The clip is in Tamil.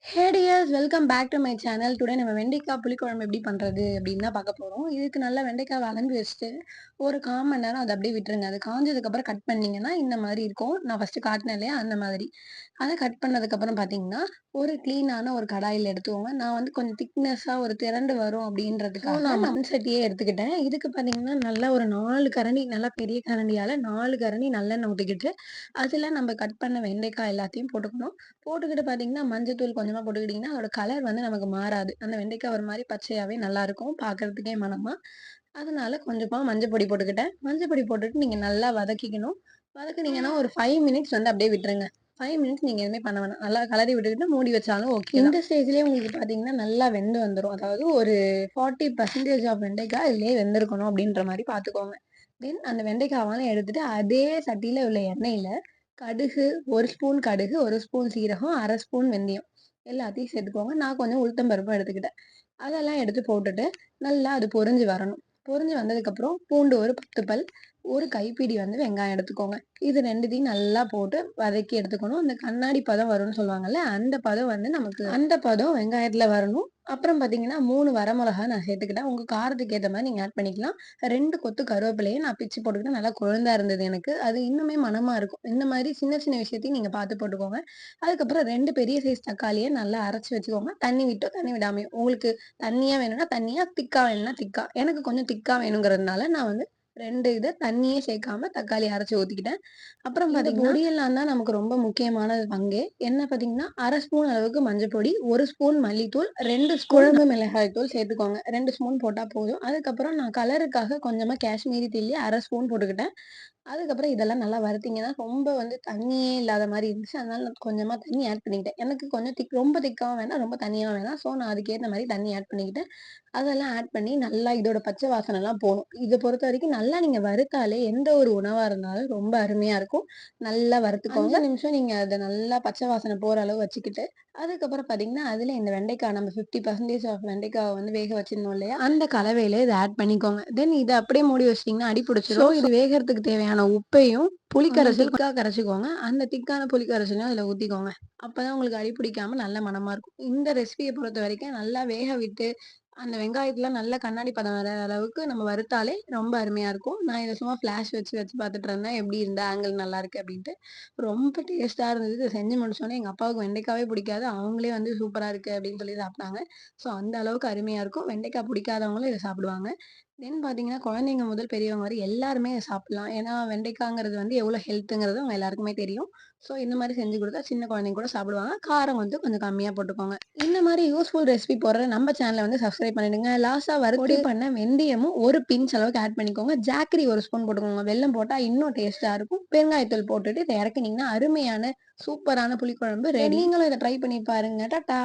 Hey dears! Welcome back to my channel. Today நம்ம வெண்டைக்காய் புளிக்குழம்பு எப்படி பண்ணுறது அப்படின்னு தான் பார்க்க போகிறோம். இதுக்கு நல்லா வெண்டைக்காய் வதங்கி வச்சுட்டு ஒரு 1/4 மணி நேரம் அதை அப்படியே விட்டுருங்க. அது காஞ்சதுக்கப்புறம் கட் பண்ணீங்கன்னா இந்த மாதிரி இருக்கும். நான் ஃபஸ்ட்டு காட்டினேன் இல்லையா அந்த மாதிரி. அதை கட் பண்ணதுக்கப்புறம் பார்த்தீங்கன்னா, ஒரு க்ளீனான ஒரு கடாயில் எடுத்துக்கோங்க. நான் வந்து கொஞ்சம் திக்னஸ்ஸாக ஒரு திரண்டு வரும் அப்படின்றதுக்காக நான் மண் சட்டியே எடுத்துக்கிட்டேன். இதுக்கு பார்த்தீங்கன்னா, நல்லா ஒரு 4 கரண்டி, நல்லா பெரிய கரண்டியால் 4 கரண்டி நல்லெண்ணெய் ஊற்றிக்கிட்டு, அதில் நம்ம கட் பண்ண வெண்டைக்காய் எல்லாத்தையும் போட்டுக்கணும். போட்டுக்கிட்டு பார்த்தீங்கன்னா, மஞ்சத்தூள் கொஞ்சமா போட்டுக்கிட்டீங்கன்னா, அதோட கலர் வந்து நமக்கு மாறாது. அந்த வெண்டைக்காய் ஒரு மாரி பச்சையாவே நல்லாருக்கும். பார்க்கறதுக்கே மணமா. அதனால கொஞ்சமா மஞ்சள் பொடி போட்டுக்கிட்டேன். மஞ்சள் பொடி போட்டுட்டு நீங்க நல்லா வதக்கிக்கணும். வதக்குனீங்கன்னா ஒரு 5 மினிட்ஸ் வந்து அப்படியே விட்டுருங்க. 5 மினிட்ஸ் நீங்க எதுவுமே பண்ண வேணாம். நல்லா கலரி விட்டுக்கிட்டு மூடி வச்சாலும் ஓகே தான். இந்த ஸ்டேஜ்லயே உங்களுக்கு பார்த்தீங்கன்னா, நல்லா வெந்து வந்துரும். அதாவது ஒரு 40% ஆஃப் வெண்டைக்காய் இதுலயே வெந்திருக்கணும் அப்படின்ற மாரி பார்த்துக்கோங்க. தென் அந்த வெண்டைக்காவெல்லாம் எடுத்துட்டு அதே சட்டியில உள்ள எண்ணெயில கடுகு, 1 ஸ்பூன் கடுகு, 1 ஸ்பூன் சீரகம், 1/2 ஸ்பூன் வெந்தயம் எல்லாத்தையும் சேர்த்துக்கோங்க. நான் கொஞ்சம் உளுத்தம் பருப்பும் எடுத்துக்கிட்டேன். அதெல்லாம் எடுத்து போட்டுட்டு, நல்லா அது பொரிஞ்சு வரணும். பொரிஞ்சு வந்ததுக்கப்புறம் பூண்டு ஒரு 10 பல், ஒரு கைப்பிடி வந்து வெங்காயம் எடுத்துக்கோங்க. இது 2த்தையும் நல்லா போட்டு வதக்கி எடுத்துக்கணும். அந்த கண்ணாடி பதம் வரும்னு சொல்லுவாங்கல்ல, அந்த பதம் வந்து நமக்கு அந்த பதம் வெங்காயத்துல வரணும். அப்புறம் பார்த்தீங்கன்னா, 3 வரமிளகா நான் சேர்த்துக்கிட்டேன். உங்க காரத்துக்கு ஏத்த மாரி நீங்க ஆட் பண்ணிக்கலாம். 2 கொத்து கருவேப்பிலைய நான் பிச்சு போட்டுக்கிட்டேன். நல்லா கொழுந்தா இருந்தது எனக்கு. அது இன்னுமே மணமா இருக்கும். இந்த மாரி சின்ன சின்ன விஷயத்தையும் நீங்க பார்த்து போட்டுக்கோங்க. அதுக்கப்புறம் 2 பெரிய சைஸ் தக்காளிய நல்லா அரைச்சு வச்சுக்கோங்க. தண்ணி விட்டோ, தண்ணி விடாமயோ. உங்களுக்கு தண்ணியா வேணும்னா தண்ணியா, திக்கா வேணும்னா திக்கா. எனக்கு கொஞ்சம் திக்கா வேணுங்கிறதுனால நான் வந்து 2 இத தண்ணியே சேர்க்காம தக்காளி அரைச்சு ஊத்திக்கிட்டேன். அப்புறம் பார்த்தீங்கன்னா, பொடியெல்லாம் தான் நமக்கு ரொம்ப முக்கியமான பங்கே. என்ன பார்த்தீங்கன்னா, 1/2 ஸ்பூன் அளவுக்கு மஞ்சள் பொடி, 1 ஸ்பூன் மல்லித்தூள், 2 ஸ்பூன் குழம்பு மிளகாய் தூள் சேர்த்துக்கோங்க. 2 ஸ்பூன் போட்டா போதும். அதுக்கப்புறம் நான் கலருக்காக கொஞ்சமா காஷ்மீரி சில்லி 1/2 ஸ்பூன் போட்டுக்கிட்டேன். அதுக்கப்புறம் இதெல்லாம் நல்லா வறுத்தீங்கன்னா, ரொம்ப வந்து தண்ணியே இல்லாத மாரி இருந்துச்சு. அதனால நான் கொஞ்சமா தண்ணி ஆட் பண்ணிக்கிட்டேன். எனக்கு கொஞ்சம் ரொம்ப திக்காவும் வேணாம், ரொம்ப தண்ணியாவும் வேணாம். ஸோ, நான் அதுக்கேத்த மாரி தண்ணி ஆட் பண்ணிக்கிட்டேன். அதெல்லாம் ஆட் பண்ணி நல்லா இதோட பச்சை வாசனைலாம் போணும். இத பொறுத்தவரைக்கும் நல்லா நீங்க வறுத்தாலே எந்த ஒரு உணவா இருந்தாலும் ரொம்ப அருமையா இருக்கும். நல்லா வறுத்துக்கோங்க. 5 நிமிஷம் நீங்க அத நல்லா பச்சை வாசனை போற அளவு வச்சுக்கிட்டு, அதுக்கப்புறம் பார்த்தீங்கன்னா, அதில இந்த வெண்டைக்காய் நம்ம 50% ஆஃப் வெண்டைக்காவ வந்து வேக வச்சிருந்தோம் இல்லையா? அந்த கலவையில இத ஆட் பண்ணிக்கோங்க. தென் இத அப்படியே மூடி வச்சுட்டீங்கன்னா அடி பிடிச்சிரும். இது வேகறதுக்கு தேவையான உப்பையும், புளிக்கரைசல் திக்கா கரைச்சுக்கோங்க. அந்த திக்கான புளி கரைசலையும் அதில ஊத்திக்கோங்க. அப்பதான் உங்களுக்கு அடி பிடிக்காம நல்ல மணமா இருக்கும். இந்த ரெசிபிய பொறுத்தவரைக்கும் நல்லா வேக விட்டு, அந்த வெங்காயத்துல நல்லா கண்ணாடி பதம் வர அளவுக்கு நம்ம வறுத்தாலே ரொம்ப அருமையா இருக்கும். நான் இத சும்மா ஃபிளாஷ் வச்சு வச்சு பார்த்துட்டு இருந்தேன். எப்படி இந்த ஆங்கிள் நல்லாருக்கு அப்படின்ட்டு. ரொம்ப டேஸ்ட்டா இருந்தது. இத செஞ்சு முடிச்சோனே எங்க அப்பாவுக்கு வெண்டைக்காவே பிடிக்காது. அவங்களே வந்து சூப்பரா இருக்கு அப்படின்னு சொல்லி சாப்ட்டாங்க. ஸோ அந்த அளவுக்கு அருமையா இருக்கும். வெண்டைக்காய் பிடிக்காதவங்களும் இத சாப்பிடுவாங்க. தென் பார்த்தீங்கன்னா, குழந்தைங்க முதல் பெரியவங்க வரை எல்லாருமே இத சாப்பிடலாம். ஏன்னா வெண்டைக்காங்கிறது வந்து எவ்வளோ ஹெல்த்துங்கிறது உங்க எல்லாருக்குமே தெரியும். ஸோ இந்த மாரி செஞ்சு குடுத்தா சின்ன குழந்தைங்க கூட சாப்பிடுவாங்க. காரம் வந்து கொஞ்சம் கம்மியா போட்டுக்கோங்க. இந்த மாரி யூஸ்ஃபுல் ரெசிபி போடுற நம்ம சேனல வந்து சப்ஸ்கிரைப் பண்ணிடுங்க. லாஸ்ட்டா பொடி பண்ண வெந்தயமும் ஒரு பிஞ்ச் அளவுக்கு ஆட் பண்ணிக்கோங்க. ஜாகரி 1 ஸ்பூன் போட்டுக்கோங்க. வெல்லம் போட்டா இன்னும் டேஸ்ட்டா இருக்கும். பெருங்காயத்தூள் போட்டுட்டு இத இறக்குனீங்கன்னா, அருமையான சூப்பரான புளிக்குழம்பு ரெடி. நீங்களும் இத ட்ரை பண்ணி பாருங்க. டாட்டா.